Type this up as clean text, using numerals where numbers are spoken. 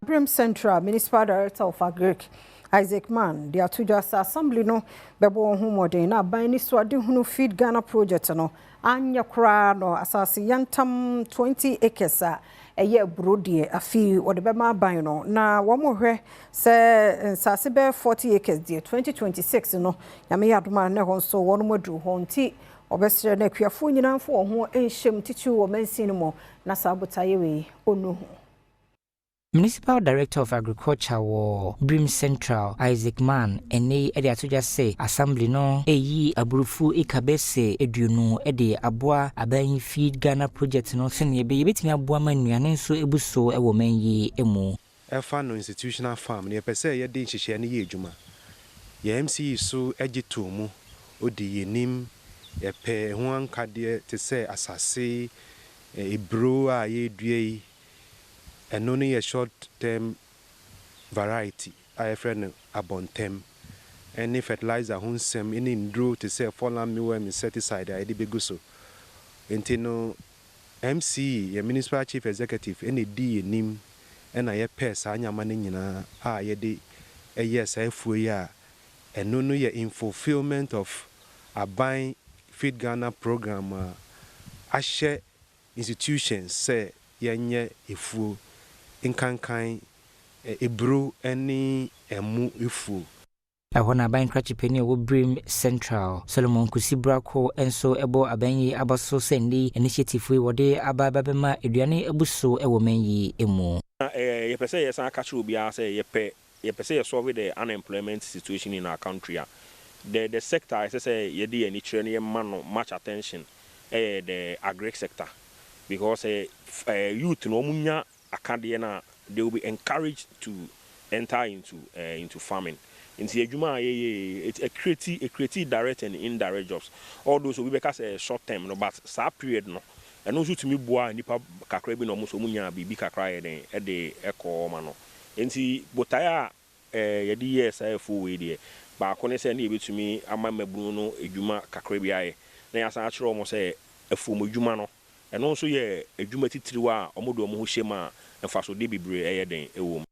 Brim Central Municipal Director of Agric Isaac Mann the Atujasa Assembly no bebo ho modern na ban ni so ade hunu feed Ghana project no anya kra no asase yantam 20 acres a eye brodie afi wo de bema ban no na wo mo hwe se sase be 40 acres die 2026 no yame yadoma ne ho so wo no modru ho nti obesere na akuafo nyinamfo ho enhyem titi wo mansin mo na sabotaye we onu. Municipal Director of Agriculture wo Brim Central Isaac Mann ene ede atoja say assembly no eyi aburufu ikabese eduonu ede aboa aban feed Ghana project no sene ebe betimi aboa manuane nso ebuso ewo manyi emu efa no institutional farm ne pese ye de nhihye ne ye adwuma ye MCE so egeto mu odi yenim ye pe ho ankade te se asase ebro a ye due and only a short-term variety. I friend abontem. Any fertilizer hunsem any indro to say fallen meal insecticide I did beguso. Intino MC, a municipal chief executive, any D nim and I pes anya manina yedi a yes I fuya and no no in fulfillment of a buying Feed Ghana program share institutions say yenye ifu inkankan ebru eni emu ifu ahona ban krachipeni wo Brim Central Solomon Kusibrako enso ebo abanyi abaso sendi initiative we wode abababema eduane ebuso ewo manyi emu ye pese ye san kachi obi a say ye pese ye solve the unemployment situation in our country. The sector I say ye dey any training man much attention the agri sector because youth no munya akade na they will be encouraged to enter into farming. Into ejuma it's a creative direct and indirect jobs. All those we because short term no but sa period no. And also to me boa nipa kakra bi no mo so munya bibi kakra ye de eko ma no. Enti botaya ye di yes full way there. Ba ko ne se na ebetumi ama mabunu no ejuma kakra bi aye. Na ya sa akire omo se afu mo ejuma no. And also ye ejuma titiriwa omodo omo ho hyema mfa so de bibre eye den ewom